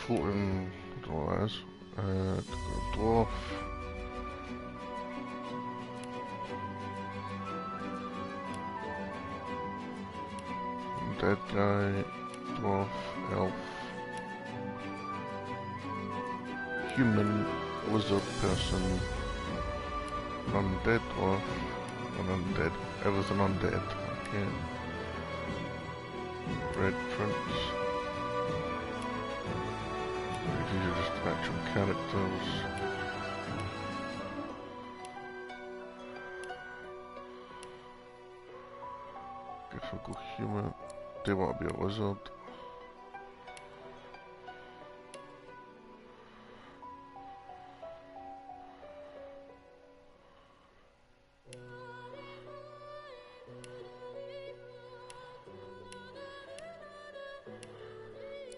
floating, I don't know what that is. Dwarf. Dead guy, dwarf, elf, human, lizard person, an undead dwarf, an undead, everything undead, okay. Red prince. These are just actual characters. Guess I'll go human. They want to be a wizard.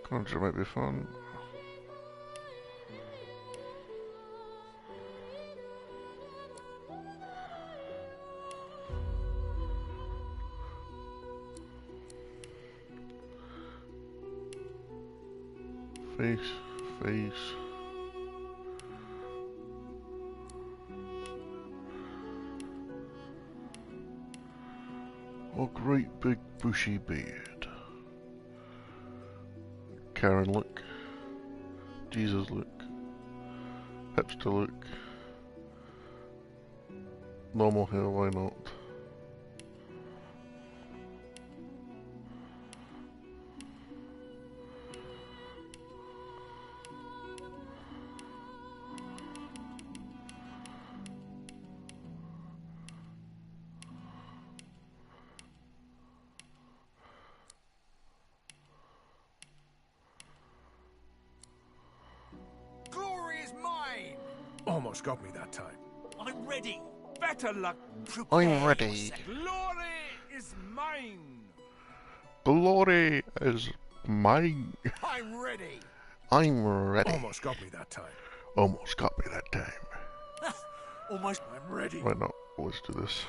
Conjure might be fun. Face. Oh, great big bushy beard. Karen look. Jesus look. Hipster look. Normal hair, why not? Almost got me that time. I'm ready. Better luck. I'm ready. Glory is mine. Glory is mine. I'm ready. I'm ready. Almost got me that time. Almost got me that time. Almost. I'm ready. Why not? Let's do this.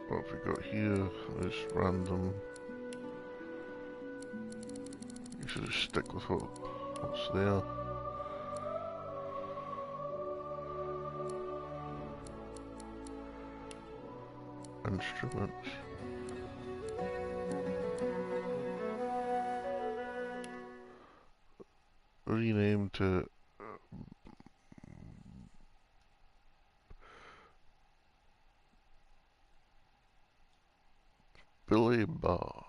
What have we got here? It's random. You should just stick with what's there. Instruments. Rename to Billy Bob.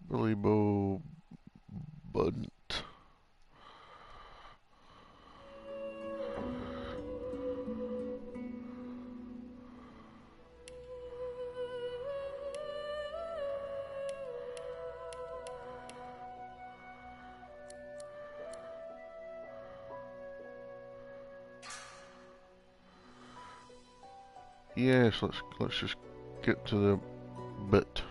Billy Bo Bunt. Yes, let's just get to the bit.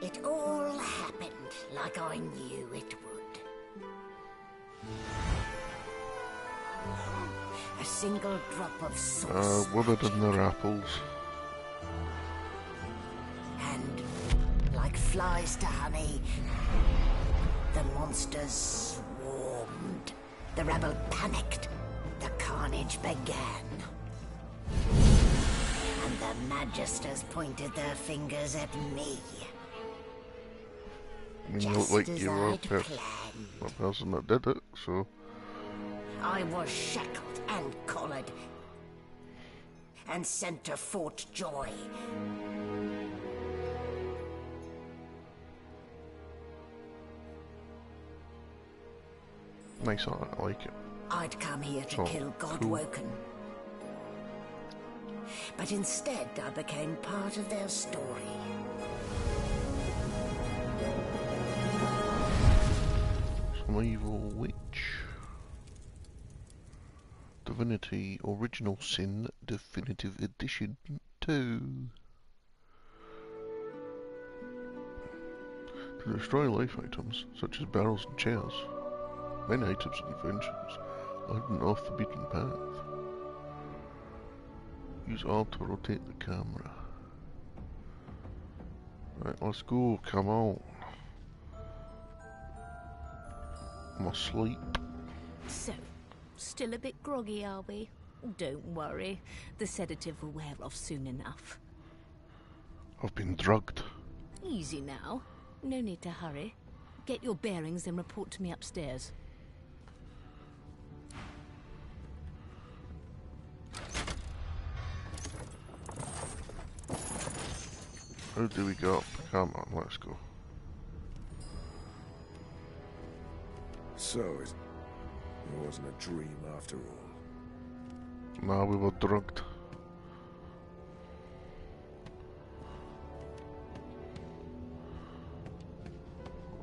It all happened like I knew it would. A single drop of sauce. Withered in their apples. And, like flies to honey, the monsters swarmed. The rebel panicked. The carnage began. And the Magisters pointed their fingers at me. You look like you were a person that did it, so... I was shackled and collared and sent to Fort Joy. Nice art, I like it. I'd come here to kill Godwoken. but instead I became part of their story. Some evil witch. Divinity Original Sin Definitive Edition 2. To destroy life items, such as barrels and chairs, many items and inventions lead off the beaten path. Use Alt to rotate the camera. Right, let's go, come on. I'm asleep. So, still a bit groggy, are we? Don't worry, the sedative will wear off soon enough. I've been drugged. Easy now. No need to hurry. Get your bearings and report to me upstairs. How do we go up? Come on, let's go. So, it wasn't a dream after all. Nah, we were drugged.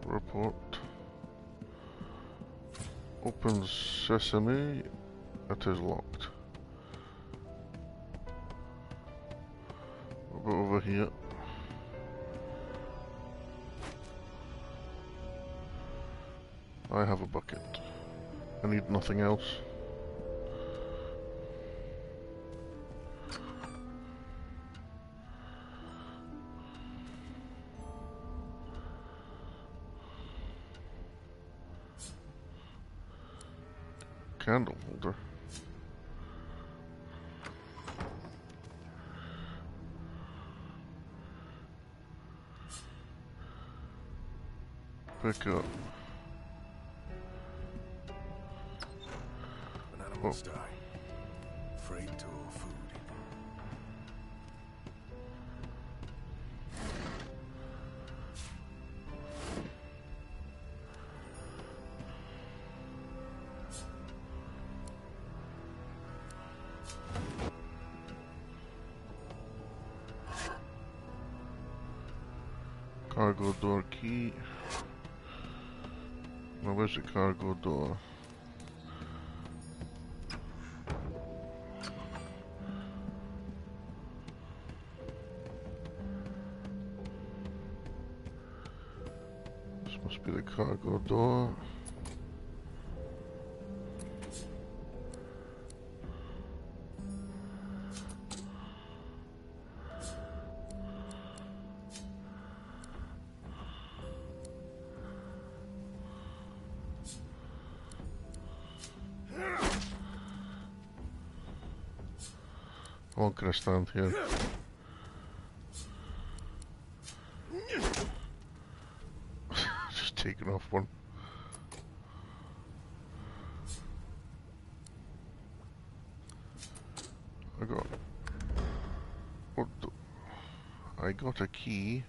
Report. Open sesame. It is locked. We'll go over here. I have a bucket. I need nothing else. Candle holder. Pick up. When animals die, freight or food. Cargo door key. Now where's the cargo door? This must be the cargo door. How long can I stand here? Just taking off one. I got... What the... I got a key.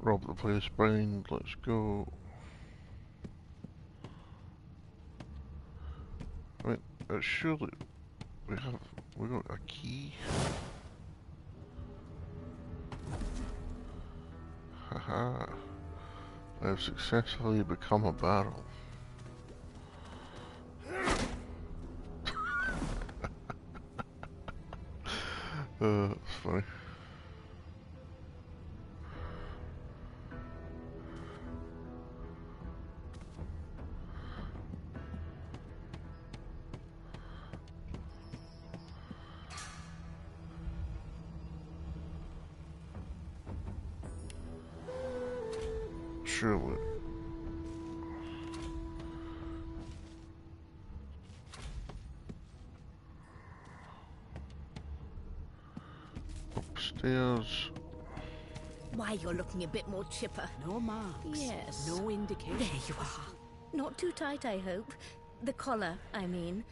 Rob the place blind, let's go. I mean, surely we got a key. Haha. I have successfully become a barrel. That's funny. Surely. There's... Why, you're looking a bit more chipper. No marks. Yes. No indication. There you are. Not too tight, I hope. The collar, I mean.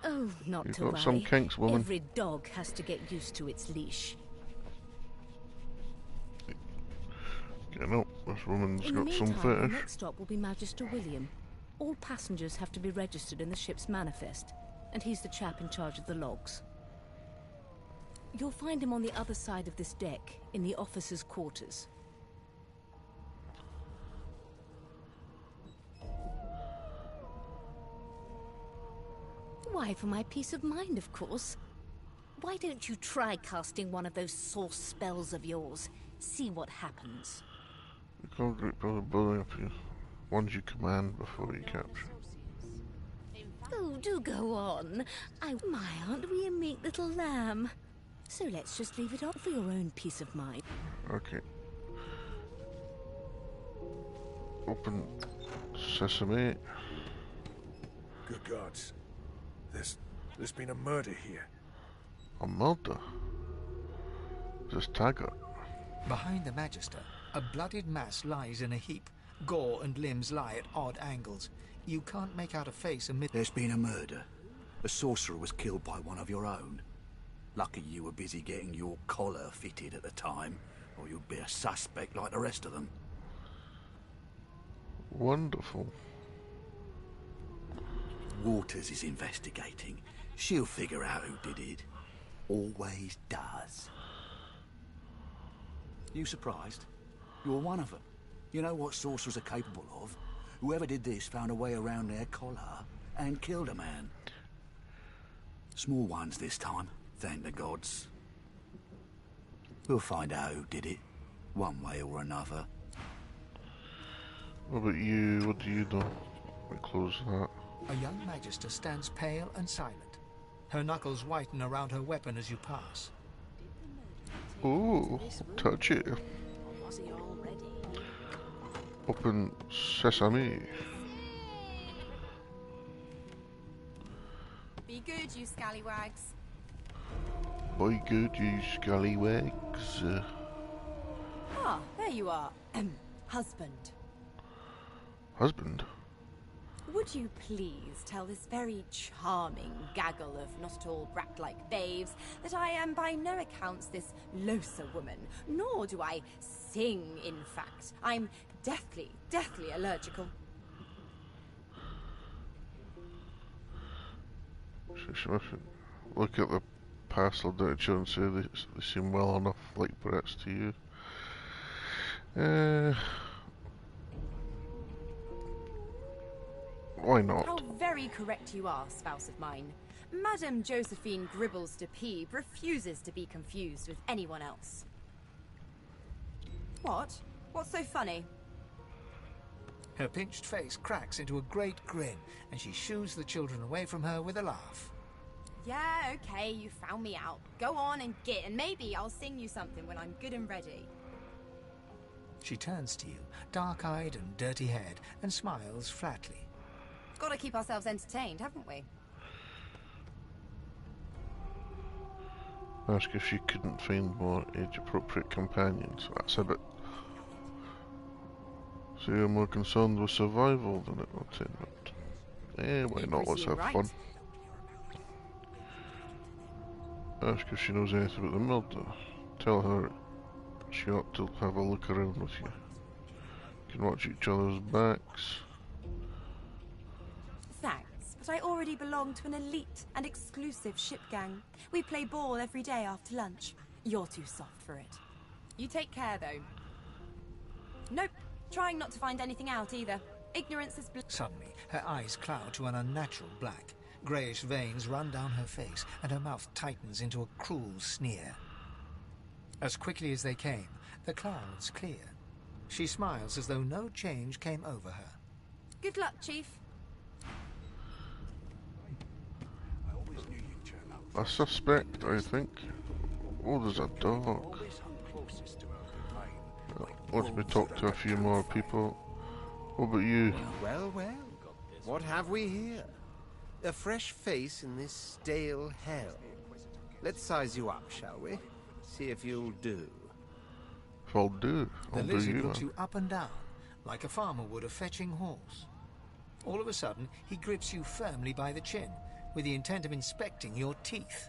Oh, not You've to got worry. some kinks, woman. Every dog has to get used to its leash. You know, this woman's In the got some meantime, the fetish. next stop will be Magister William. All passengers have to be registered in the ship's manifest, and he's the chap in charge of the logs. You'll find him on the other side of this deck, in the officers' quarters. Why, for my peace of mind, of course. Why don't you try casting one of those source spells of yours? See what happens. You can't group other building up here. Ones you command before you capture. Oh, do go on. My, aren't we a meek little lamb? So let's just leave it up for your own peace of mind. Okay. Open sesame. Good gods. There's been a murder here. A murder? This Taggart. Behind the Magister, a bloodied mass lies in a heap. Gore and limbs lie at odd angles. You can't make out a face amid... There's been a murder. A sorcerer was killed by one of your own. Lucky you were busy getting your collar fitted at the time, or you'd be a suspect like the rest of them. Wonderful. Waters is investigating. She'll figure out who did it. Always does. You surprised? You're one of them. You know what sorcerers are capable of. Whoever did this found a way around their collar and killed a man. Small ones this time, thank the gods. We'll find out who did it, one way or another. What about you? What do you do? We close that. A young Magister stands pale and silent. Her knuckles whiten around her weapon as you pass. Ooh, touch it. Or was he already? Open sesame. Be good, you scallywags. Boy good, you scallywags. Ah, there you are. Husband. Husband? Would you please tell this very charming gaggle of not-at-all brat-like babes that I am by no accounts this Losa woman, nor do I sing, in fact. I'm deathly allergical. She must look at the parcel down to you and say they seem well enough like brats to you. Why not? How very correct you are, spouse of mine. Madame Josephine Gribbles de Peeb refuses to be confused with anyone else. What? What's so funny? Her pinched face cracks into a great grin, and she shoos the children away from her with a laugh. Yeah, okay, you found me out. Go on and git, and maybe I'll sing you something when I'm good and ready. She turns to you, dark-eyed and dirty-haired, and smiles flatly. Gotta keep ourselves entertained, haven't we? Ask if she couldn't find more age-appropriate companions. That's a bit... So you're more concerned with survival than entertainment. Why not? Let's have fun. Ask if she knows anything about the murder. Tell her she ought to have a look around with you. You can watch each other's backs. Thanks, but I already belong to an elite and exclusive ship gang. We play ball every day after lunch. You're too soft for it. You take care, though. Nope. Trying not to find anything out, either. Ignorance is... Suddenly, her eyes cloud to an unnatural black. Greyish veins run down her face, and her mouth tightens into a cruel sneer. As quickly as they came, the clouds clear. She smiles as though no change came over her. Good luck, Chief. A suspect, I think. Oh, there's a dog. Let me talk to a few more people. What about you? Well, well. What have we here? A fresh face in this stale hell. Let's size you up, shall we? See if you'll do. If I'll do, The I'll do lizard you, looks man. you up and down, like a farmer would a fetching horse. All of a sudden, he grips you firmly by the chin, with the intent of inspecting your teeth.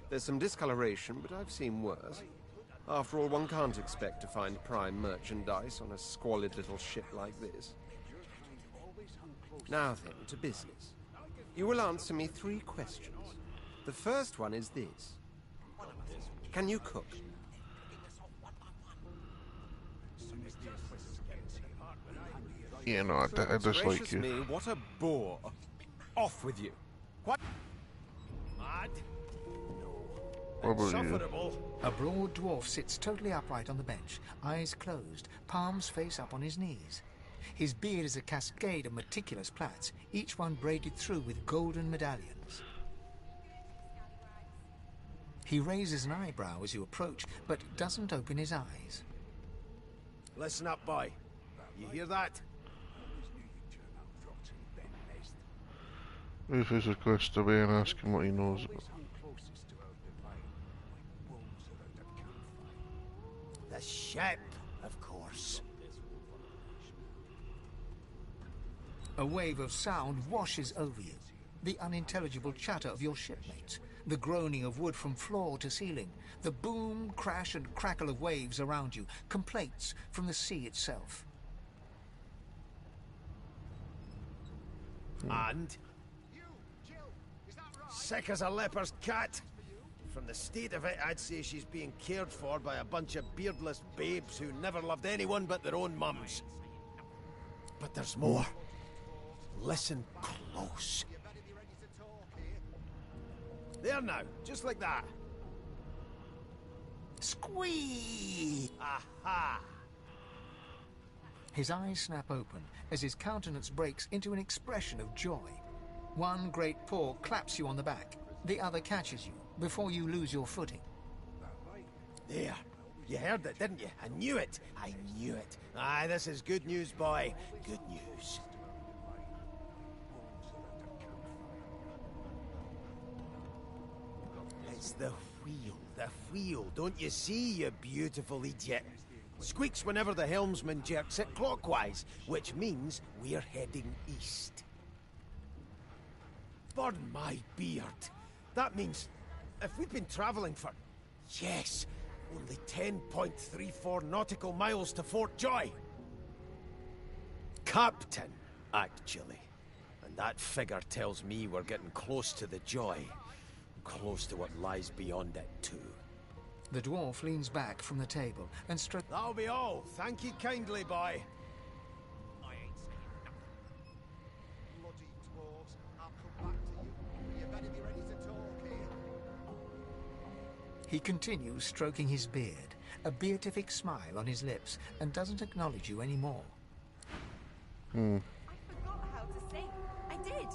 There's some discoloration, but I've seen worse. After all, one can't expect to find prime merchandise on a squalid little ship like this. Now then, to business. You will answer me 3 questions. The first one is this. Can you cook? Yeah, no, I dislike Gracious you. me, what a bore. Off with you. What? Mad? What about you? Insufferable. A broad dwarf sits totally upright on the bench, eyes closed, palms face up on his knees. His beard is a cascade of meticulous plaits, each one braided through with golden medallions. He raises an eyebrow as you approach, but doesn't open his eyes. Listen up, boy. You hear that? If there's a quest away and ask him what he knows about. The ship, of course. A wave of sound washes over you. The unintelligible chatter of your shipmates, the groaning of wood from floor to ceiling, the boom, crash and crackle of waves around you, complaints from the sea itself. And? Sick as a leper's cat. From the state of it, I'd say she's being cared for by a bunch of beardless babes who never loved anyone but their own mums. But there's more. Listen close. There now, just like that. Squeeze! Aha! His eyes snap open as his countenance breaks into an expression of joy. One great paw claps you on the back. The other catches you before you lose your footing. There. You heard it, didn't you? I knew it. I knew it. Aye, this is good news, boy. Good news. It's the wheel. The wheel. Don't you see, you beautiful idiot? Squeaks whenever the helmsman jerks it clockwise, which means we're heading east. Burn my beard. That means if we've been travelling for, yes, only 10.34 nautical miles to Fort Joy. Captain, actually. And that figure tells me we're getting close to the Joy. Close to what lies beyond it, too. The dwarf leans back from the table and That'll be all. Thank you kindly, boy. Bloody dwarves. I'll come back to you. You better be ready to talk here. He continues stroking his beard, a beatific smile on his lips, and doesn't acknowledge you anymore. I forgot how to sing. I did.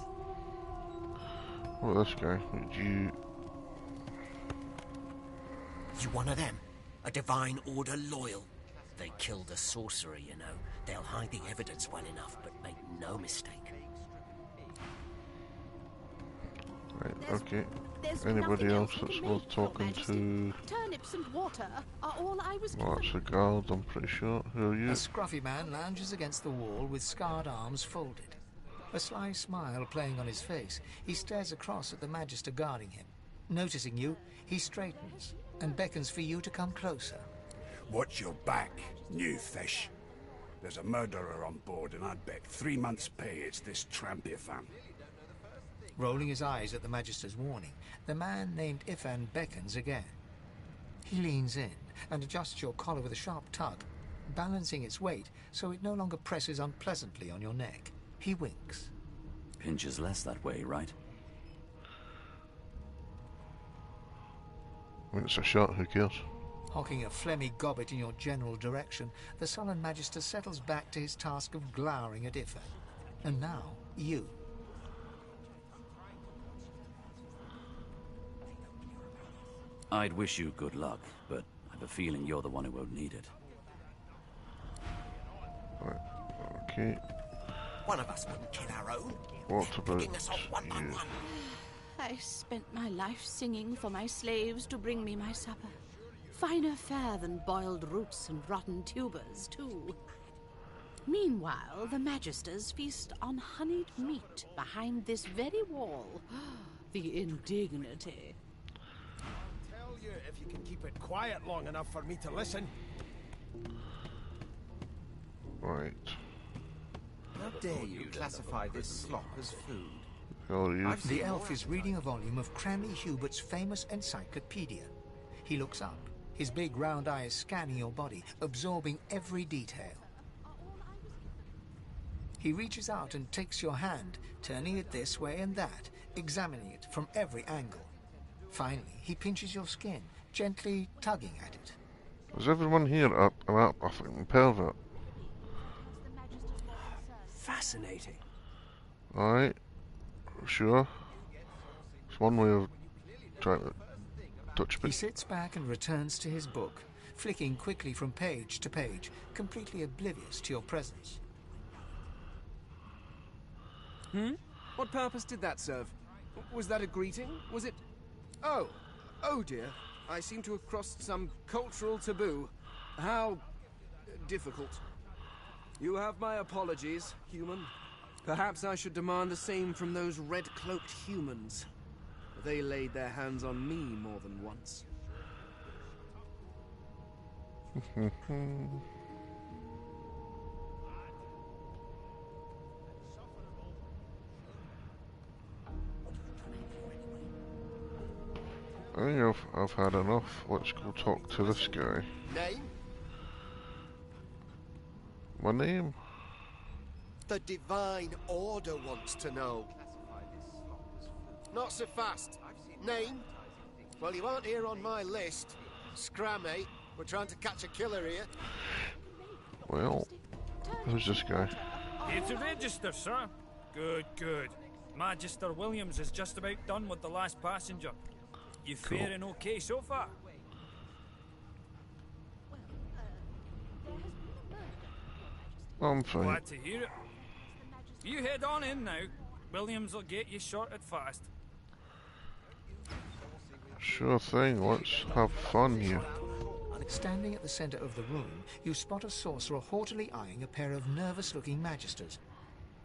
Well, this guy, would you... You one of them? A Divine Order loyal? They killed a sorcerer, you know. They'll hide the evidence well enough, but make no mistake. Right, okay. There's Anybody nothing else we that's can worth make, Your talking Majesty. to? Turnips and water are all I was Well, given. that's a guard, I'm pretty sure. Who are A you? scruffy man lounges against the wall with scarred arms folded. A sly smile playing on his face, he stares across at the Magister guarding him. Noticing you, he straightens and beckons for you to come closer. Watch your back, new fish. There's a murderer on board, and I'd bet 3 months' pay it's this tramp Ifan. Rolling his eyes at the Magister's warning, the man named Ifan beckons again. He leans in and adjusts your collar with a sharp tug, balancing its weight so it no longer presses unpleasantly on your neck. He winks. Pinches less that way, right? I mean, it's a shot, who cares? Hocking a phlegmy gobbet in your general direction, the sullen Magister settles back to his task of glowering at Ifan. And now, you. I'd wish you good luck, but I've a feeling you're the one who won't need it. Right, okay. One of us wouldn't kill our own. What about Picking us off one by you? one. I spent my life singing for my slaves to bring me my supper. Finer fare than boiled roots and rotten tubers, too. Meanwhile, the Magisters feast on honeyed meat behind this very wall. The indignity. I'll tell you if you can keep it quiet long enough for me to listen. Right. How dare you classify this slop as food? The elf is reading a volume of Cranley Hubert's famous encyclopedia. He looks up, his big round eyes scanning your body, absorbing every detail. He reaches out and takes your hand, turning it this way and that, examining it from every angle. Finally, he pinches your skin, gently tugging at it. Is everyone here a fucking pervert? Fascinating. Alright. Sure. It's one way of trying to touch me. He sits back and returns to his book, flicking quickly from page to page, completely oblivious to your presence. What purpose did that serve? Was that a greeting? Was it... Oh dear. I seem to have crossed some cultural taboo. How... difficult. You have my apologies, human. Perhaps I should demand the same from those red-cloaked humans. They laid their hands on me more than once. I think I've had enough. Let's go talk to this guy. Name? My name? The Divine Order wants to know. Not so fast. Name? Well, you aren't here on my list. Scram, mate. We're trying to catch a killer here. Well, who's this guy? Here to register, sir. Good, good. Magister Williams is just about done with the last passenger. You Cool. faring okay so far? I'm fine. Glad to hear it. You head on in now. Williams will get you sorted fast. Sure thing, let's have fun here. Standing at the center of the room, you spot a sorcerer haughtily eyeing a pair of nervous-looking magisters.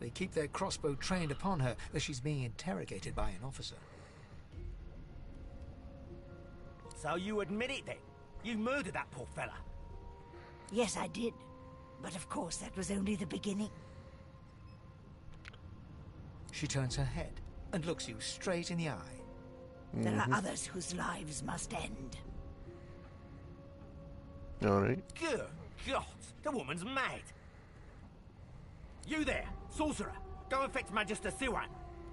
They keep their crossbow trained upon her as she's being interrogated by an officer. So you admit it then? You murdered that poor fella? Yes, I did. But of course, that was only the beginning. She turns her head and looks you straight in the eye. There are others whose lives must end. Alright. Good God, the woman's mad. You there, sorcerer, go and fetch Magister Siwan.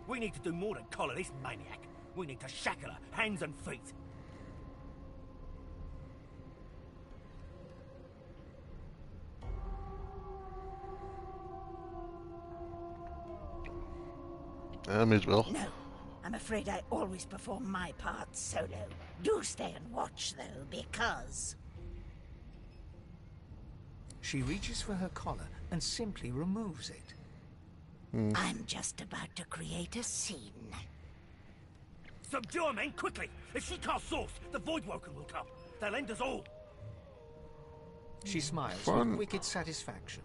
We need to do more than collar this maniac. We need to shackle her, hands and feet. I may as well. No, I'm afraid I always perform my part solo. Do stay and watch, though, because... She reaches for her collar and simply removes it. I'm just about to create a scene. Subdue her, men, quickly! If she casts source, the Voidwoken will come. They'll end us all. She smiles Fun. with wicked satisfaction.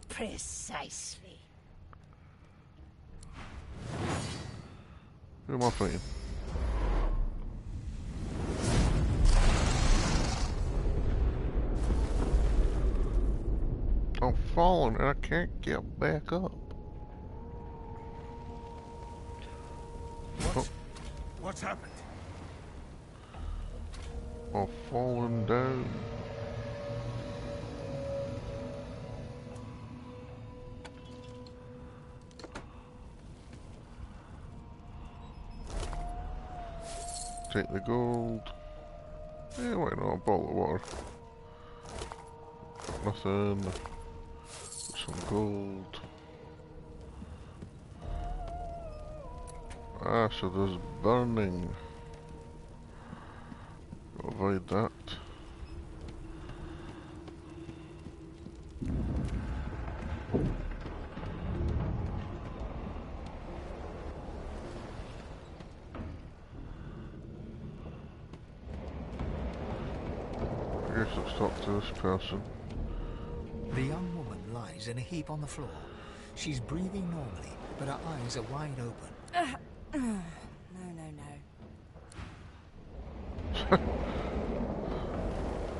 Precisely. Who am I fighting? I'm falling and I can't get back up. What's happened? I'm falling down. Take the gold. Yeah, why not? A bottle of water. Got nothing. Some gold. Ah, so there's burning. Avoid that. guess let's talk to this person. The young woman lies in a heap on the floor. She's breathing normally, but her eyes are wide open.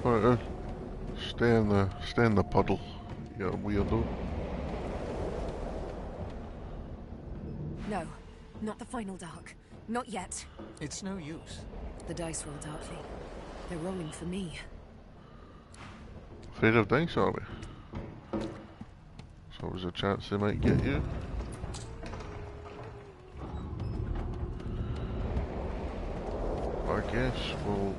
No. Right, stay in the puddle, you weirdo. No, not the final dark. Not yet. It's no use. The dice roll darkly. They're rolling for me. Afraid of dice, are we? There's always a chance they might get you. I guess we'll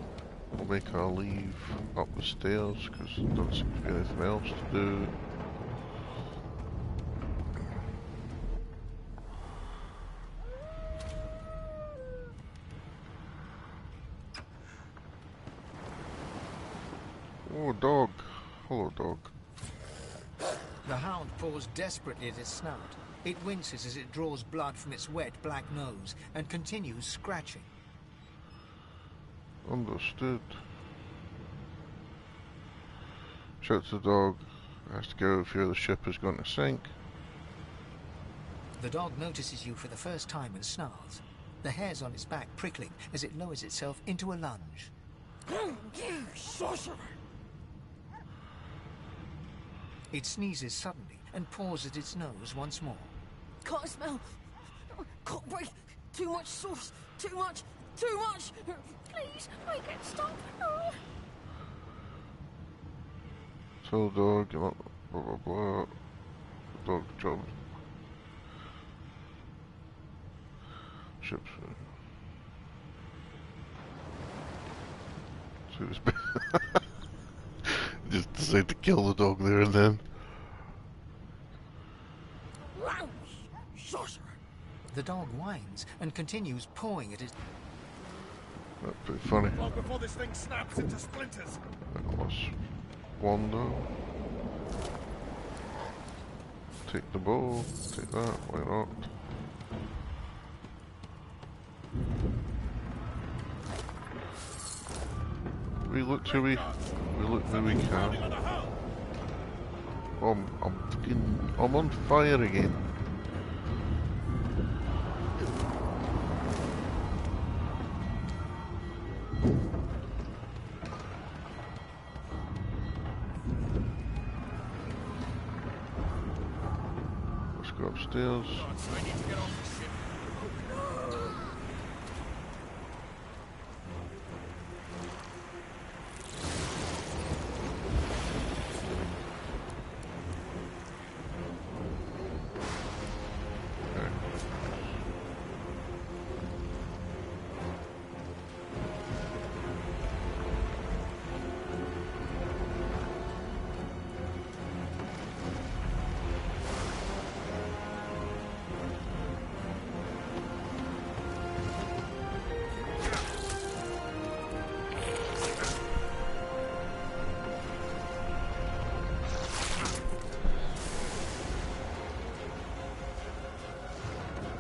make our leave up the stairs because there doesn't seem to be anything else to do. Oh, dog. Hello, dog. The hound paws desperately at its snout. It winces as it draws blood from its wet black nose and continues scratching. Understood. Shouts the dog. Has to go, fear the ship is going to sink. The dog notices you for the first time and snarls. The hairs on its back prickling as it lowers itself into a lunge. You sorcerer! It sneezes suddenly and paws at its nose once more. Can't smell. Can't breathe. Too much sauce. Too much. Too much. Please, make it stop. So dog, blah blah blah. Dog job. Ships. So it's just decide to kill the dog there and then. Sorcerer! The dog whines and continues pawing at its... That's pretty funny. Long before this thing snaps into splinters. Let's wander. Take the bow. Take that. Why not? We look who we can. I'm on fire again. Let's go upstairs.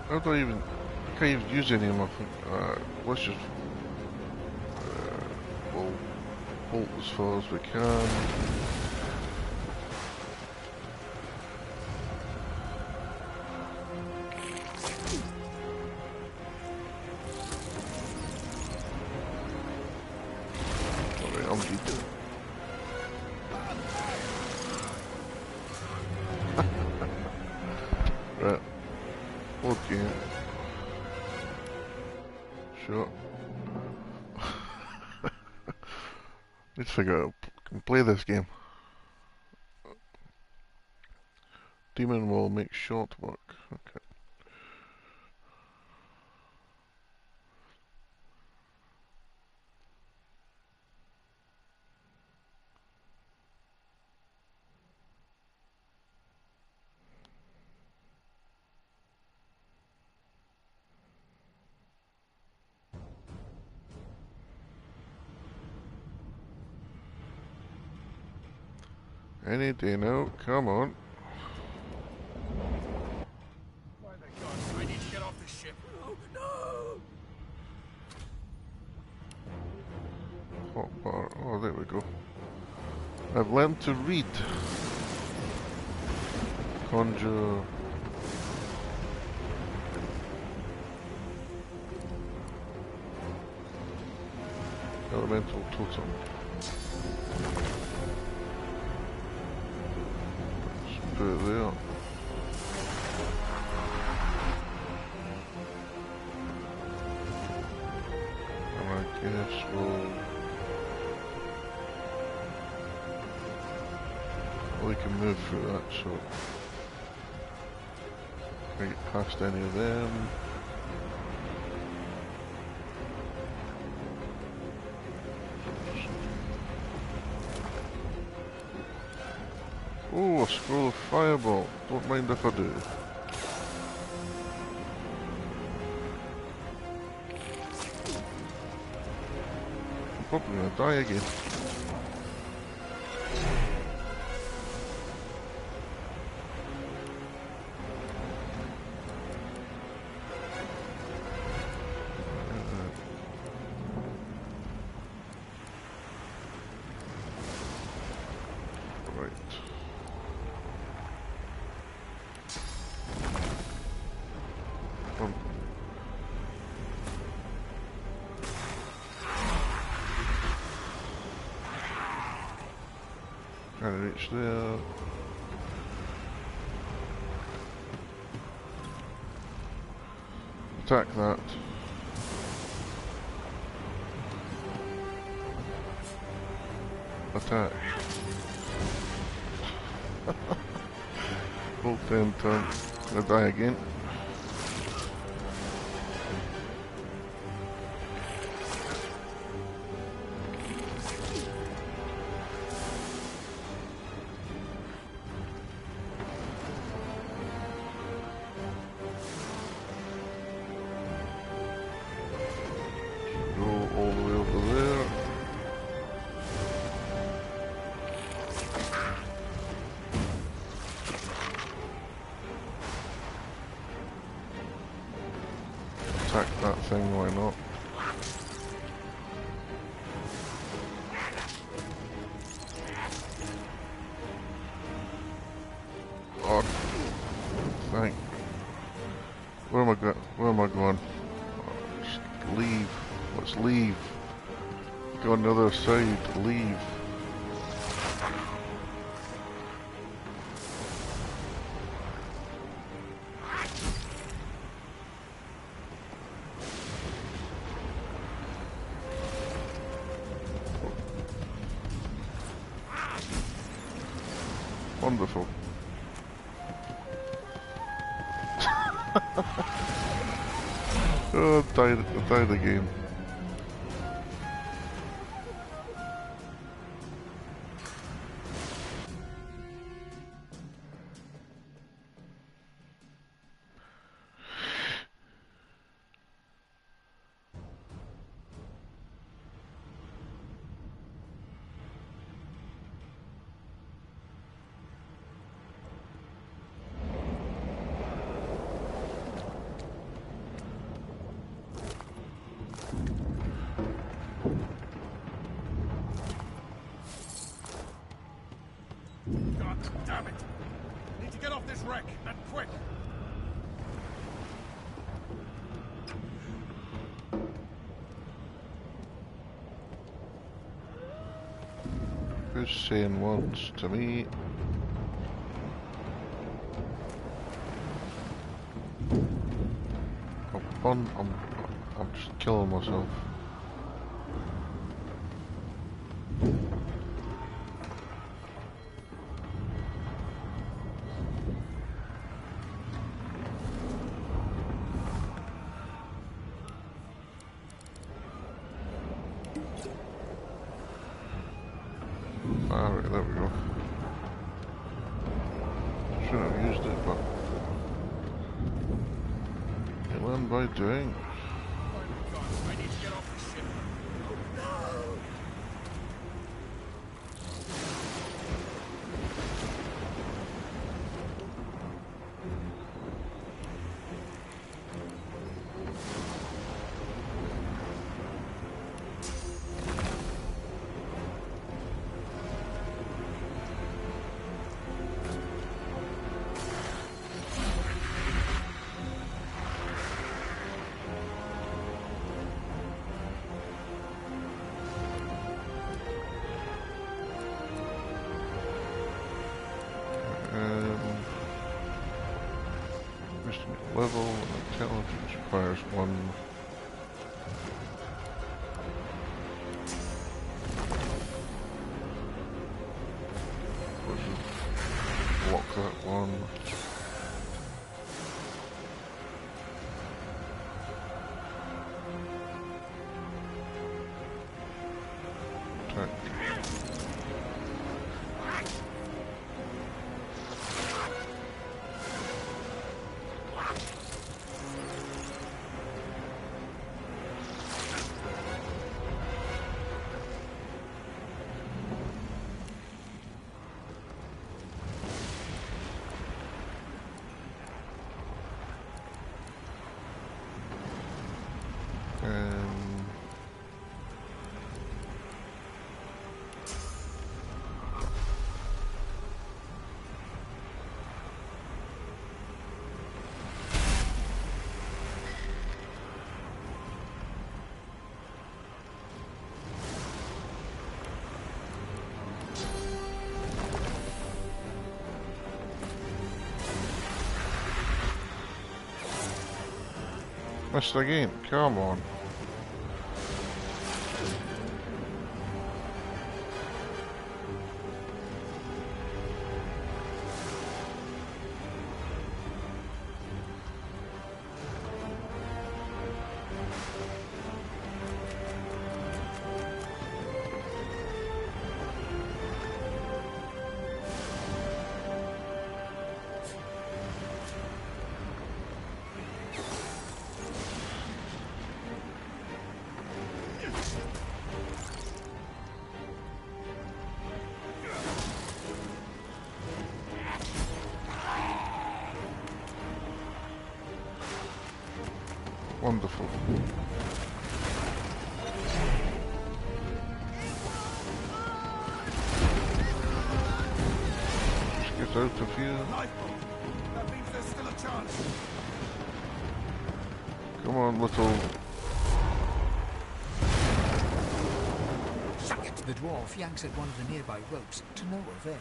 I don't even, I can't even use any of my, let's just, we'll bolt as far as we can. Alright, I'm deep. Right. Okay. Sure. Let's figure out. Can play this game. Demon will make short work. Okay. Any day now, come on. By the gods, I need to get off this ship. Oh, no! Hot bar. Oh, there we go. I've learned to read. Conjure. Elemental totem. Let's put it there. And I guess we can move through that, so can I get past any of them? Oh, a scroll of fireball. Don't mind if I do. I'm probably gonna die again. Trying to reach there. Attack that. Attack. Full 10 turn. Gonna die again. Attack that thing, why not? Oh, thank. Where am I going? Where am I going? Oh, just leave. Let's leave. Go on the other side. Leave. Wonderful. Oh, I died again. God damn it! Need to get off this wreck, and quick! Who's saying once to me? I'm just killing myself. Alright, there we go. Shouldn't have used it, but you learn by doing. I need to get off the ship. There's one. Block that one. Attack. Missed again, come on. Wonderful. Just get out of here. That means there's still a chance. Come on, little. The dwarf yanks at one of the nearby ropes to no avail.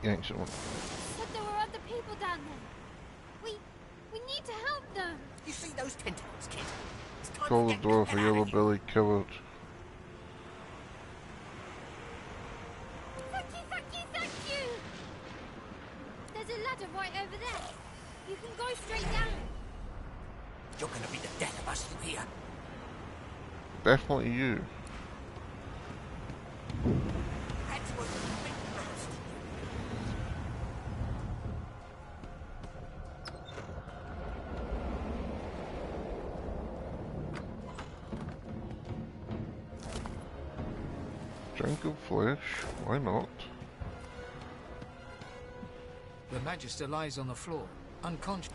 Yanks at one. Said there were other people down there. We need to help them. You see those tentacles, kid? It's time Call to the get dwarf a out yellow of here. belly coward. Thank you! There's a ladder right over there. You can go straight down. You're gonna be the death of us, you hear? Definitely you. That's what you big bastard. Drink of flesh, why not? The Magister lies on the floor, unconscious.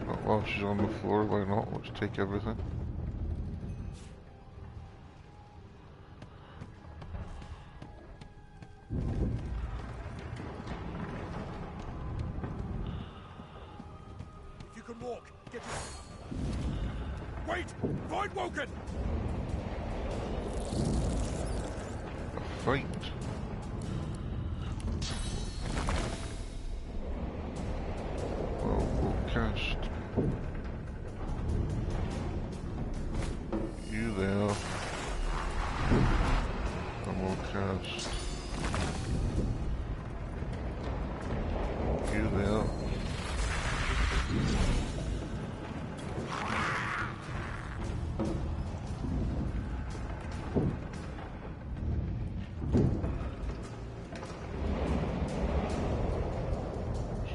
Not while she's on the floor, why not? Let's take everything. If you can walk, get your... Wait! Void Woken! A fight. Well, we'll cast you there, and we'll cast you there.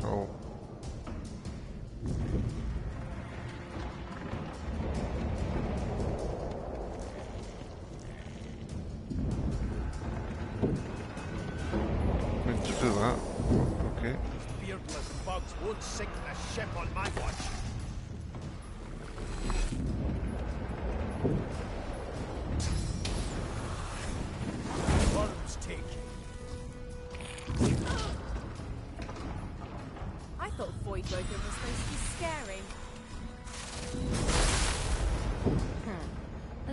So meant to do that. Okay. These beardless bugs won't sink the ship on my watch. Worms take. I thought Void Woken was supposed to be scary.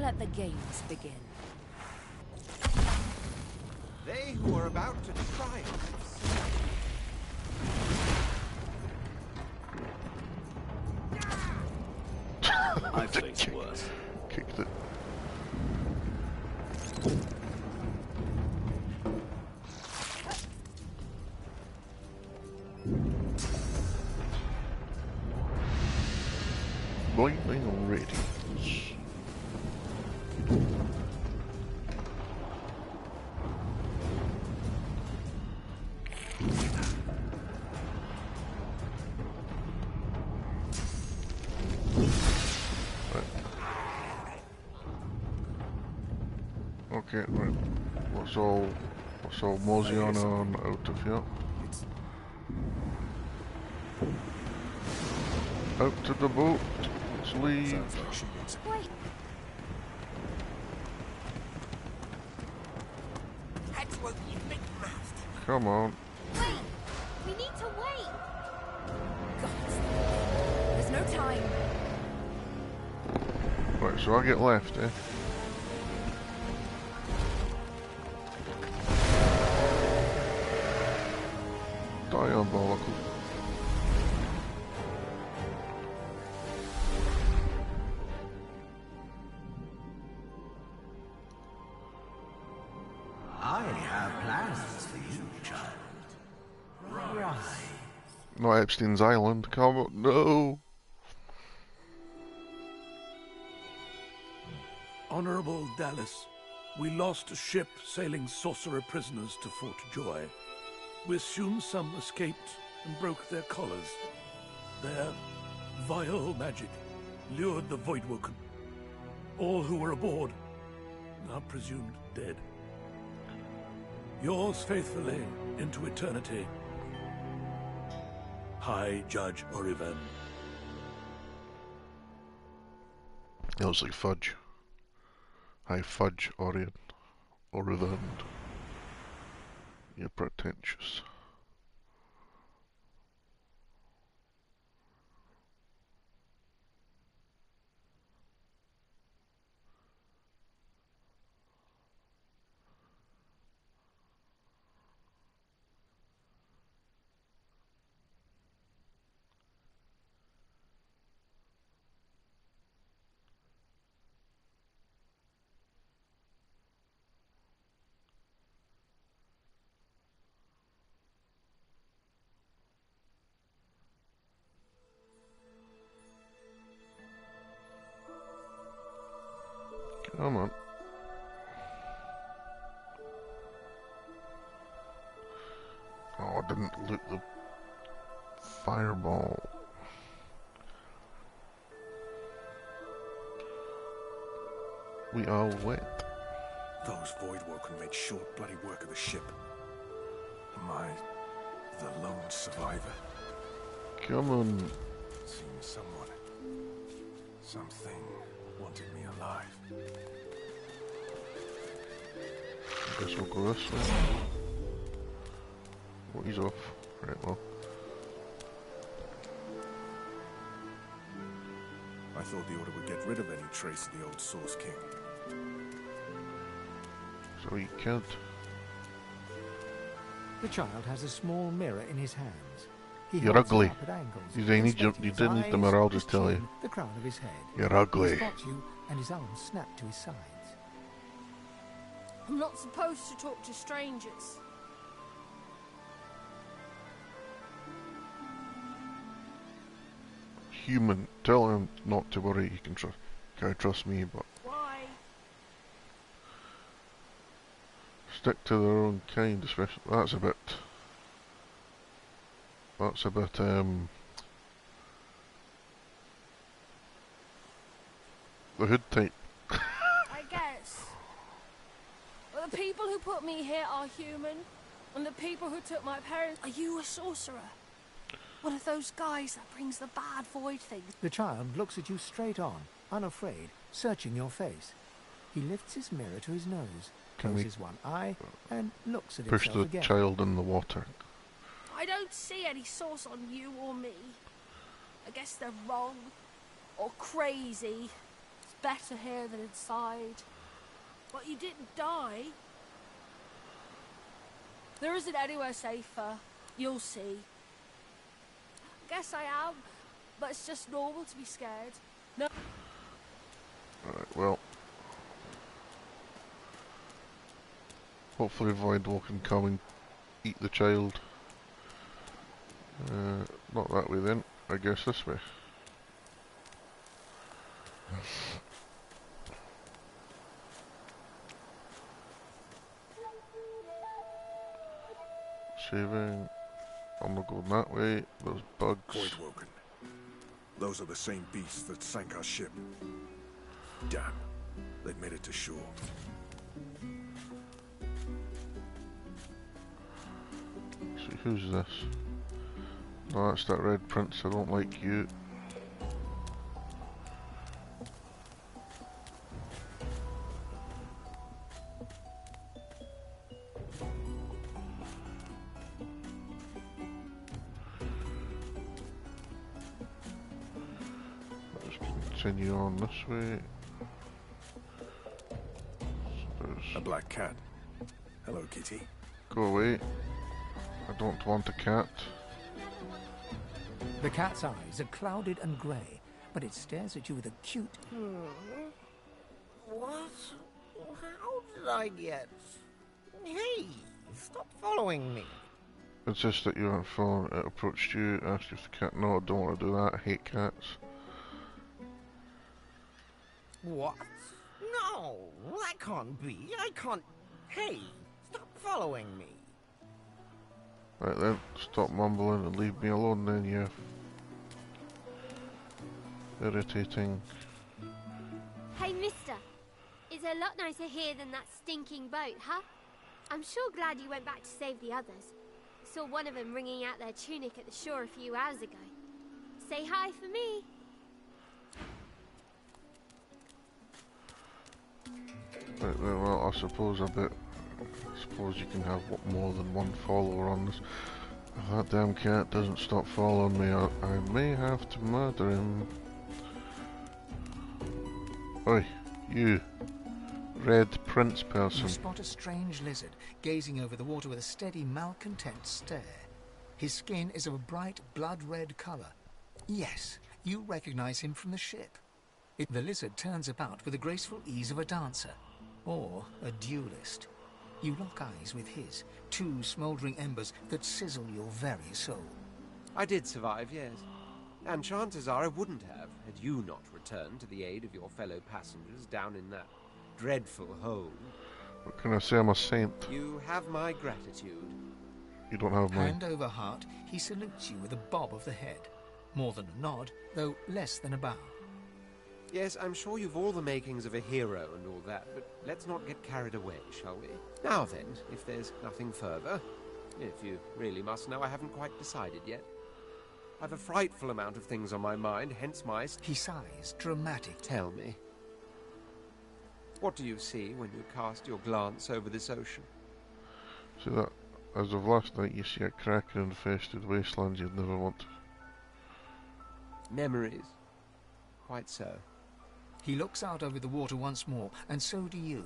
Let the games begin. They who are about to triumph. I've faced worse. Kicked it. Lightning ready. Okay, right. What's all mosey on out of here? Out to the boat. Let's leave. Wait. Come on. Wait. We need to wait. There's no time. Right, so I get left, eh? Diabolical. I have plans for you, child. Right. Not Epstein's Island. Come on, no. Honorable Dallas, we lost a ship sailing sorcerer prisoners to Fort Joy. We assume some escaped and broke their collars. Their vile magic lured the Voidwoken. All who were aboard are presumed dead. Yours faithfully into eternity, High Judge Oriven. It looks like fudge. High Fudge Orion. Oriven. You're pretentious. Come on. Oh, I didn't loot the fireball. We are wet. Those Voidwoken made short bloody work of the ship. Am I the lone survivor? Come on. Seems someone, something wanted me alive. I guess we'll go this way. Oh, he's off. Right, well. I thought the Order would get rid of any trace of the old Source King. So he killed. The child has a small mirror in his hands. He You're holds it ugly. up at angles, You didn't need inspecting his the eyes, mirror, I'll his just tell you. chin, the crown of his head. You're ugly. He spots you, and his arms snap to his sides. I'm not supposed to talk to strangers. Human. Tell him not to worry. He can trust me, but Why? stick to their own kind, especially. That's a bit. The hood type. I guess. Well, the people who put me here are human, and the people who took my parents. Are you a sorcerer? One of those guys that brings the bad void things. The child looks at you straight on, unafraid, searching your face. He lifts his mirror to his nose, Can we closes one eye, and looks at push himself the again. child in the water? I don't see any source on you or me. I guess they're wrong or crazy. It's better here than inside. But you didn't die. There isn't anywhere safer. You'll see. Guess I am, but it's just normal to be scared. No. Alright, well. Hopefully Voidwalk can come and eat the child. Not that way then, I guess this way. Saving. I'm not going that way. Those bugs. Voidwoken. Those are the same beasts that sank our ship. Damn. They've made it to shore. See, who's this? No, that's that red prince. I don't like you. Continue on this way. So a black cat. Hello, kitty. Go away. I don't want a cat. The cat's eyes are clouded and grey, but it stares at you with a cute... What? How did I get... Hey, stop following me. It's just that you weren't following. It approached you, asked if the cat... No, I don't want to do that. I hate cats. What? No, that can't be. I can't... Hey, stop following me. Right then, stop mumbling and leave me alone then, you. Irritating. Hey, mister. It's a lot nicer here than that stinking boat, huh? I'm sure glad you went back to save the others. Saw one of them wringing out their tunic at the shore a few hours ago. Say hi for me. Right then, well, I suppose you can have more than one follower on this. If that damn cat doesn't stop following me, I may have to murder him. Oi, you. Red prince person. You spot a strange lizard gazing over the water with a steady, malcontent stare. His skin is of a bright, blood-red colour. Yes, you recognize him from the ship. The lizard turns about with the graceful ease of a dancer, or a duelist. You lock eyes with his, two smouldering embers that sizzle your very soul. I did survive, yes. And chances are I wouldn't have, had you not returned to the aid of your fellow passengers down in that dreadful hole. What can I say? I'm a saint. You have my gratitude. You don't have mine. Hand over heart, he salutes you with a bob of the head. More than a nod, though less than a bow. Yes, I'm sure you've all the makings of a hero and all that, but let's not get carried away, shall we? Now then, if there's nothing further, if you really must know, I haven't quite decided yet. I've a frightful amount of things on my mind, hence my... He sighs, dramatic. Tell me. What do you see when you cast your glance over this ocean? See that? As of last night, you see a kraken-infested wasteland you'd never want to. Memories. Quite so. He looks out over the water once more, and so do you.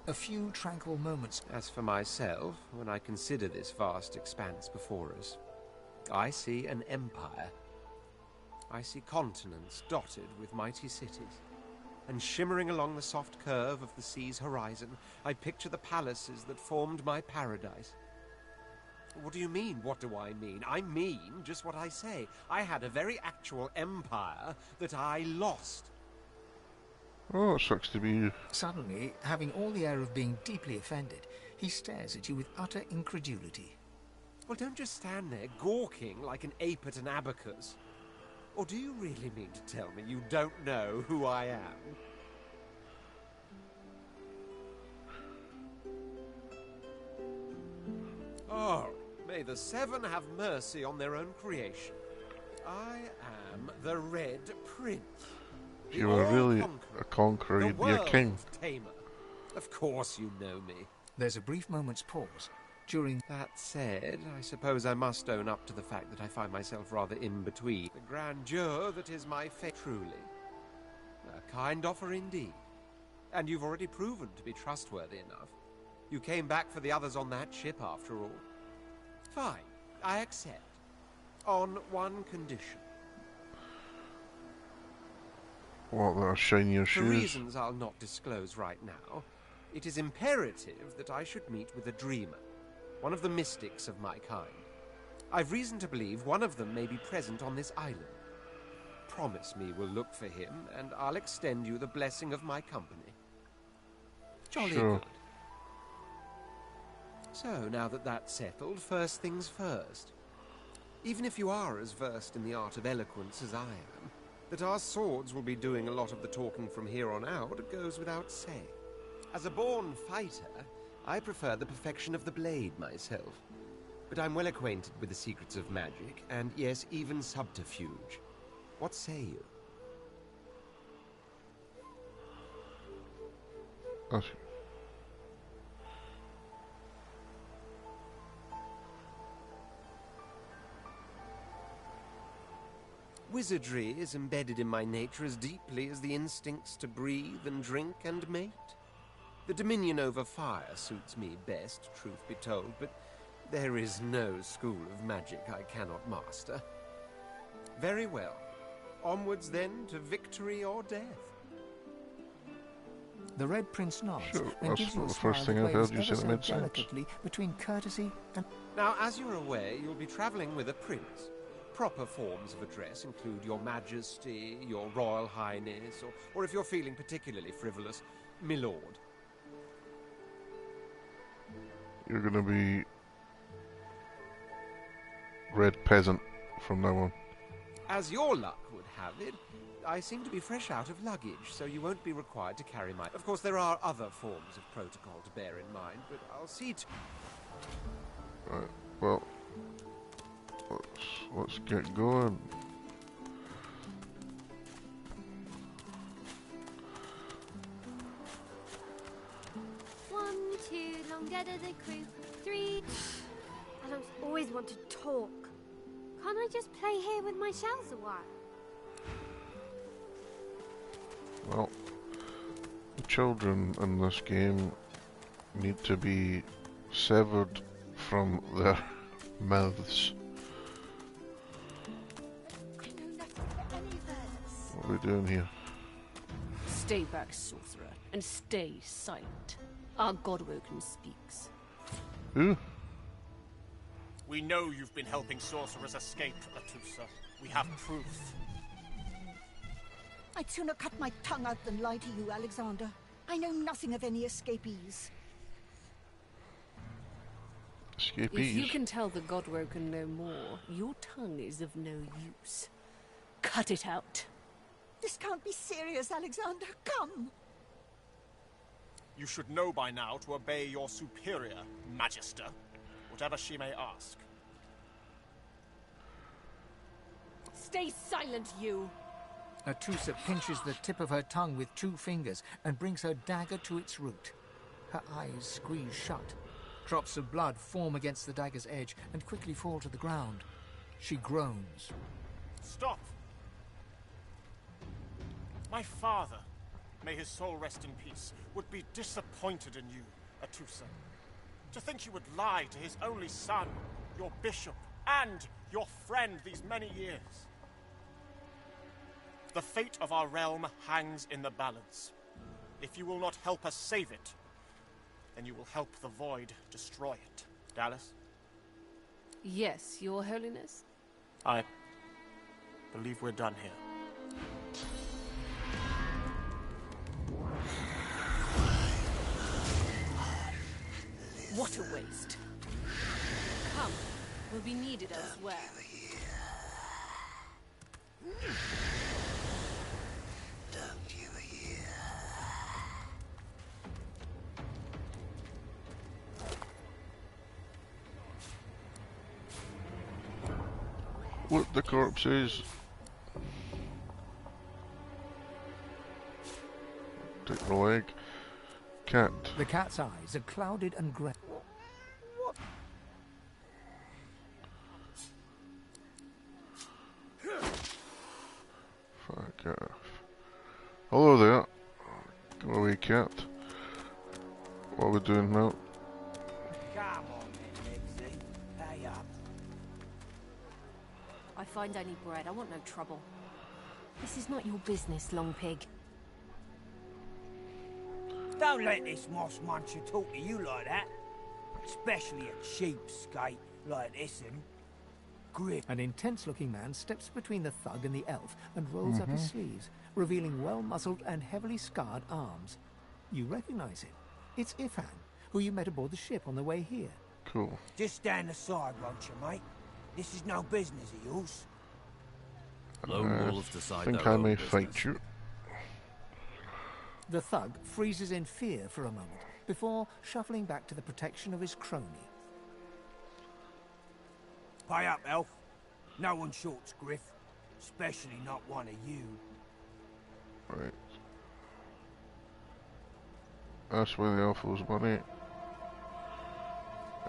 A few tranquil moments. As for myself, when I consider this vast expanse before us, I see an empire. I see continents dotted with mighty cities. And shimmering along the soft curve of the sea's horizon, I picture the palaces that formed my paradise. What do you mean, what do I mean? I mean just what I say. I had a very actual empire that I lost. Oh, it sucks to be you. Suddenly, having all the air of being deeply offended, he stares at you with utter incredulity. Well, don't just stand there gawking like an ape at an abacus. Or do you really mean to tell me you don't know who I am? Oh, may the Seven have mercy on their own creation. I am the Red Prince. You are really a conqueror, you'd be a king. Tamer. Of course you know me. There's a brief moment's pause. During that said, I suppose I must own up to the fact that I find myself rather in between. The grandeur that is my fate, truly. A kind offer indeed. And you've already proven to be trustworthy enough. You came back for the others on that ship, after all. Fine, I accept. On one condition. What, that shine your For shoes? reasons I'll not disclose right now, it is imperative that I should meet with a dreamer, one of the mystics of my kind. I've reason to believe one of them may be present on this island. Promise me we'll look for him, and I'll extend you the blessing of my company. Jolly Sure. good. So, now that that's settled, first things first. Even if you are as versed in the art of eloquence as I am, that our swords will be doing a lot of the talking from here on out goes without saying. As a born fighter, I prefer the perfection of the blade myself. But I'm well acquainted with the secrets of magic, and yes, even subterfuge. What say you? Wizardry is embedded in my nature as deeply as the instincts to breathe and drink and mate. The dominion over fire suits me best, truth be told, but there is no school of magic I cannot master. Very well. Onwards then to victory or death. The Red Prince nods Sure, and that's gives you a the smile first that thing I've waves heard you ever say that so made sense. delicately between courtesy and... Now, as you're aware, you'll be travelling with a prince. Proper forms of address include Your Majesty, Your Royal Highness, or if you're feeling particularly frivolous, My Lord. You're gonna be Red Peasant from now on. As your luck would have it, I seem to be fresh out of luggage, so you won't be required to carry my... Of course, there are other forms of protocol to bear in mind, but I'll see to... Right, well, let's get going. One, two, long dead of the crew. Three. I don't always want to talk. Can't I just play here with my shells a while? Well, the children in this game need to be severed from their mouths. What are we doing here? Stay back, sorcerer, and stay silent. Our Godwoken speaks. Who? We know you've been helping sorcerers escape, Atusa. We have proof. I'd sooner cut my tongue out than lie to you, Alexander. I know nothing of any escapees. If you can tell the Godwoken no more, your tongue is of no use. Cut it out. This can't be serious, Alexander. Come! You should know by now to obey your superior, Magister, whatever she may ask. Stay silent, you! Atusa pinches the tip of her tongue with 2 fingers and brings her dagger to its root. Her eyes squeeze shut. Drops of blood form against the dagger's edge and quickly fall to the ground. She groans. Stop! My father, may his soul rest in peace, would be disappointed in you, Atusa. To think you would lie to his only son, your bishop, and your friend these many years. The fate of our realm hangs in the balance. If you will not help us save it, then you will help the Void destroy it. Dallas? Yes, Your Holiness? I believe we're done here. What a waste. Come, we'll be needed elsewhere. Don't you hear? What the corpse is? Take the leg. Cat. The cat's eyes are clouded and grey. Fuck off. Hello there. Go away, cat. What are we doing now? Come on then, Lexi. Pay up. I find only bread. I want no trouble. This is not your business, Long Pig. Don't let this moss muncher talk to you like that. Especially a cheapskate like this one. Griff. An intense-looking man steps between the thug and the elf and rolls up his sleeves, revealing well-muscled and heavily scarred arms. You recognize it. It's Ifan, who you met aboard the ship on the way here. Cool. Just stand aside, won't you, mate? This is no business of yours. Lone wolves decide I think their I own may business. fight you. The thug freezes in fear for a moment before shuffling back to the protection of his crony. Pay up, elf. No one shorts Griff. Especially not one of you. Right. That's where the elf was money.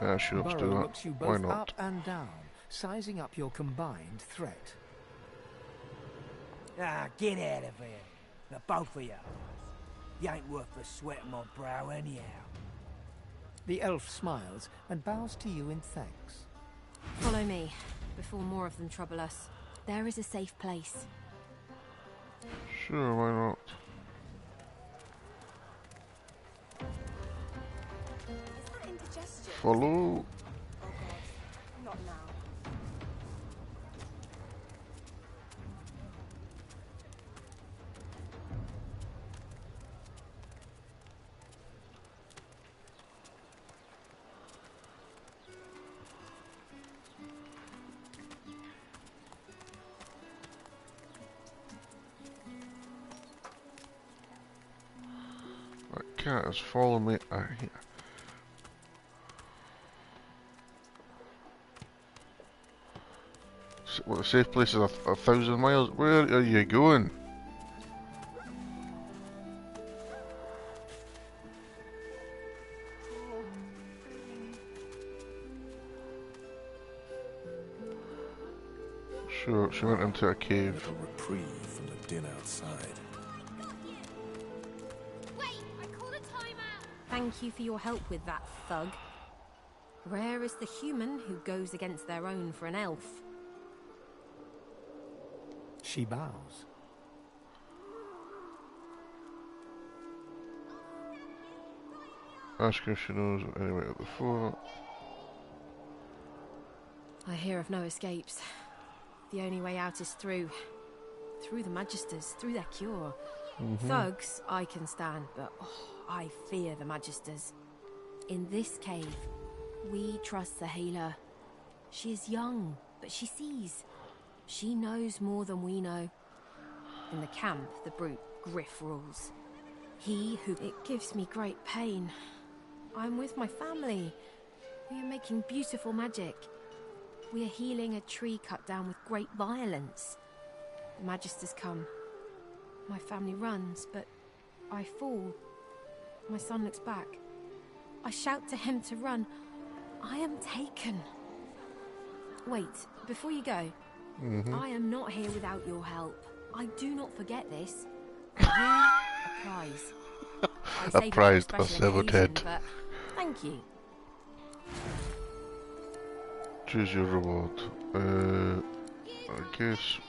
Yeah, sure, let's do Burrow that. looks you Why both not? up and down, sizing up your combined threat. Ah, get out of here. The both of you. You ain't worth the sweat of my brow anyhow. The elf smiles and bows to you in thanks. Follow me, before more of them trouble us. There is a safe place. Sure, why not? Is that indigestion? Follow. Oh god, not now. That cat is following me. What, the safe place is a 1,000 miles? Where are you going? Sure, she went into a cave. A reprieve from the din outside. Thank you for your help with that, thug. Rare is the human who goes against their own for an elf. She bows. Ask her if she knows any way out the fort. I hear of no escapes. The only way out is through the Magisters, through their cure. Thugs I can stand, but I fear the Magisters. In this cave, we trust the healer. She is young, but she sees. She knows more than we know. In the camp, the brute Griff rules. It gives me great pain. I'm with my family. We are making beautiful magic. We are healing a tree cut down with great violence. The Magisters come. My family runs, but I fall. My son looks back. I shout to him to run. I am taken. Wait, before you go, I am not here without your help. I do not forget this. You, a prize. I A saved it for prize, special a severed occasion, head. but thank you. Choose your reward. I guess.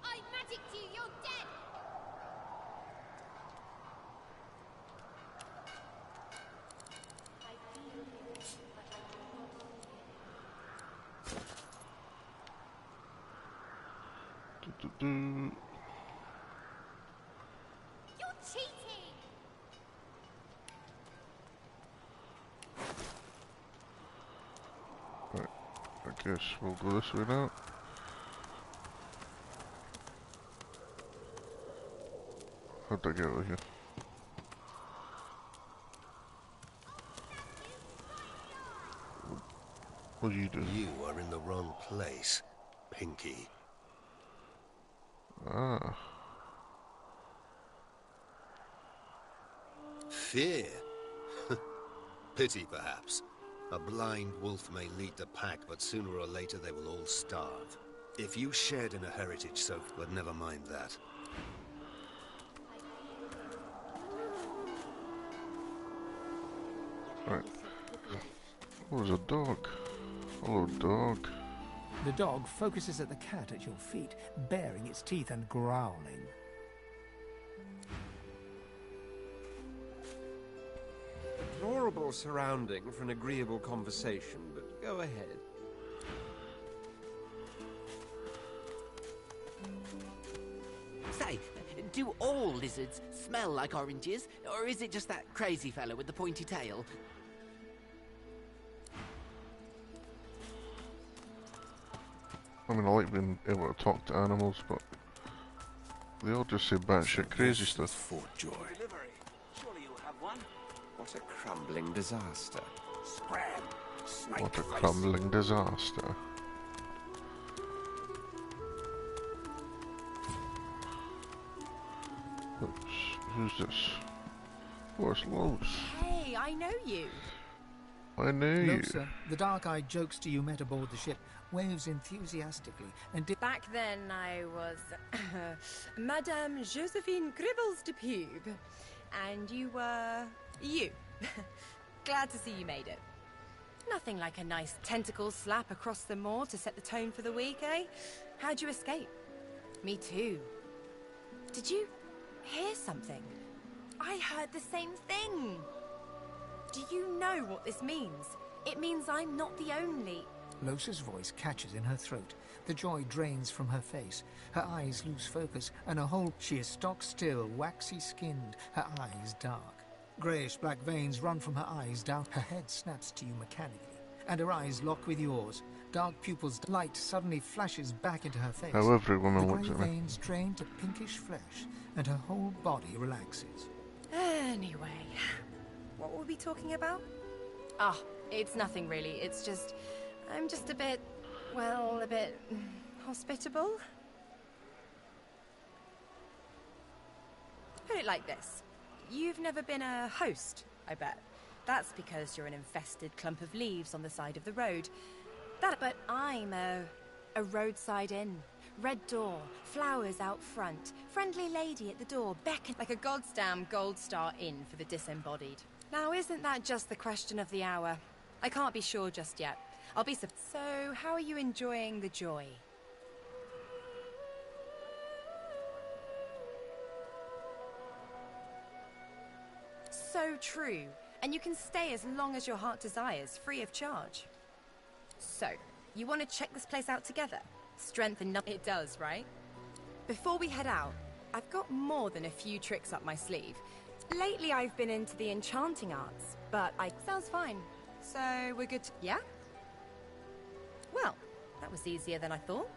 I magicked you, you're dead! Do. You're cheating! Right, I guess we'll go this way now. How'd I get over here? What are you doing? You are in the wrong place, Pinky. Ah. Fear? Pity, perhaps. A blind wolf may lead the pack, but sooner or later they will all starve. If you shared in a heritage, so... but never mind that. Right. Oh, there's a dog. Hello, dog. The dog focuses at the cat at your feet, baring its teeth and growling. Deplorable surrounding for an agreeable conversation, but go ahead. Say, do all lizards smell like oranges, or is it just that crazy fellow with the pointy tail? I mean, I like being able to talk to animals, but they all just say batshit crazy stuff. Fort Joy. Surely you'll have one. What a crumbling disaster. Scram. Snake What a face. crumbling disaster. Oops, who's this? Oh, it's Los. Hey, I know you. I knew you. Losa, the dark-eyed jokester you met aboard the ship, waves enthusiastically and Back then I was Madame Josephine Gribbles de Pube. And you were... you. Glad to see you made it. Nothing like a nice tentacle slap across the moor to set the tone for the week, eh? How'd you escape? Me too. Did you hear something? I heard the same thing. Do you know what this means? It means I'm not the only... Losa's voice catches in her throat. The joy drains from her face. Her eyes lose focus, and her whole... She is stock-still, waxy-skinned, her eyes dark. Greyish-black veins run from her eyes down. Her head snaps to you mechanically, and her eyes lock with yours. Dark pupils, light suddenly flashes back into her face. How every woman the looks grey at me. veins drain to pinkish flesh, and her whole body relaxes. Anyway, what were we talking about? Ah, it's nothing really. It's just... I'm just a bit... well, a bit... hospitable? Put it like this. You've never been a host, I bet. That's because you're an infested clump of leaves on the side of the road. But I'm a roadside inn. Red door, flowers out front, friendly lady at the door, beckon like a goddamn gold star inn for the disembodied. Now, isn't that just the question of the hour? I can't be sure just yet. I'll be so... how are you enjoying the joy? So true. And you can stay as long as your heart desires, free of charge. So, you want to check this place out together? Strength and it does, right? Before we head out, I've got more than a few tricks up my sleeve. Lately I've been into the enchanting arts, but sounds fine. So, we're good to... yeah? Well, that was easier than I thought.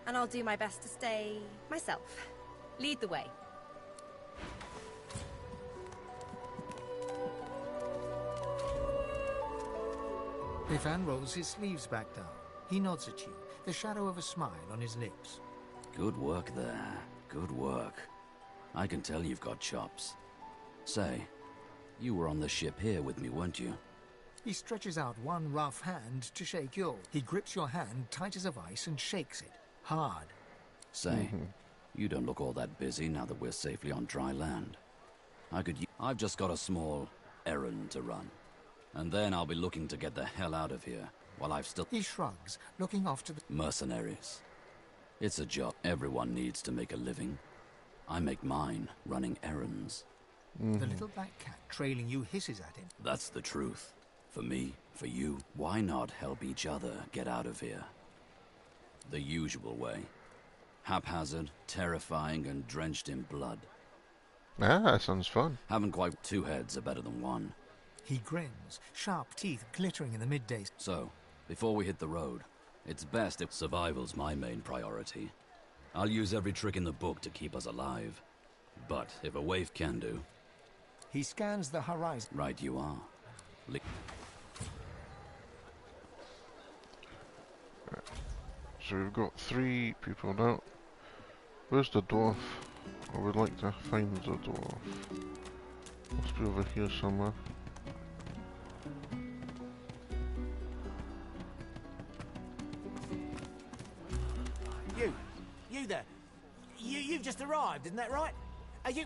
And I'll do my best to stay... myself. Lead the way. Ivan rolls his sleeves back down. He nods at you, the shadow of a smile on his lips. Good work there. Good work. I can tell you've got chops. Say, you were on the ship here with me, weren't you? He stretches out one rough hand to shake yours. He grips your hand tight as a vice and shakes it, hard. Say, you don't look all that busy now that we're safely on dry land. I've just got a small errand to run. And then I'll be looking to get the hell out of here, while I've still... He shrugs, looking off to the... Mercenaries. It's a job everyone needs to make a living. I make mine running errands. The little black cat trailing you hisses at him. That's the truth. For me, for you, why not help each other get out of here? The usual way. Haphazard, terrifying, and drenched in blood. Ah, that sounds fun. Haven't quite... Two heads are better than one. He grins, sharp teeth glittering in the midday. So, before we hit the road, it's best if survival's my main priority. I'll use every trick in the book to keep us alive. But if a waif can do... He scans the horizon. Right you are. So we've got 3 people now. Where's the dwarf? I would like to find the dwarf. Must be over here somewhere. You there. You've just arrived, isn't that right? Are you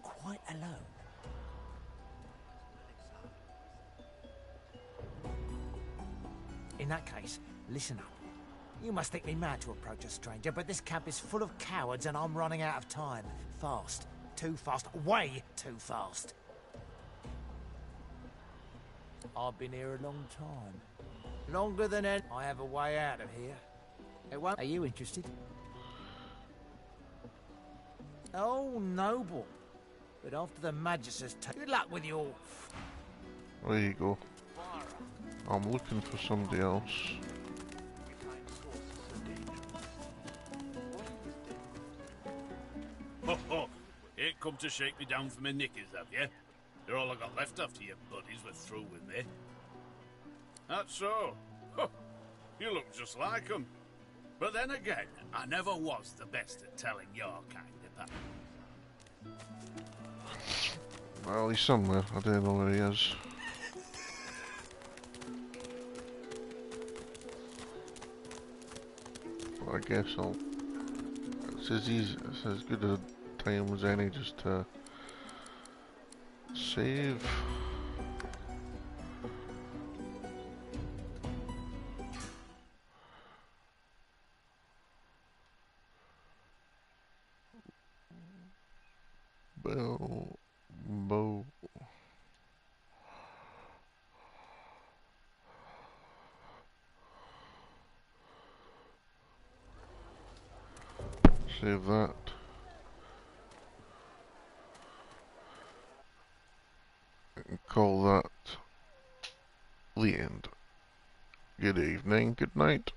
quite alone? In that case, listen up. You must think me mad to approach a stranger, but this camp is full of cowards and I'm running out of time. Fast. Too fast. Way too fast. I've been here a long time. Longer than any... I have a way out of here. It won't... Are you interested? Oh, noble. But after the Magus good luck with your... There you go. I'm looking for somebody else. Ho ho! Ain't come to shake me down for my knickers, have you? They're all I got left after you buddies were through with me. That's so. Huh. You look just like 'em. But then again, I never was the best at telling your kind apart. Well, he's somewhere. I don't know where he is. But I guess I'll... It's as good a time as any just to save. Bow. Save that. And call that the end. Good evening, good night.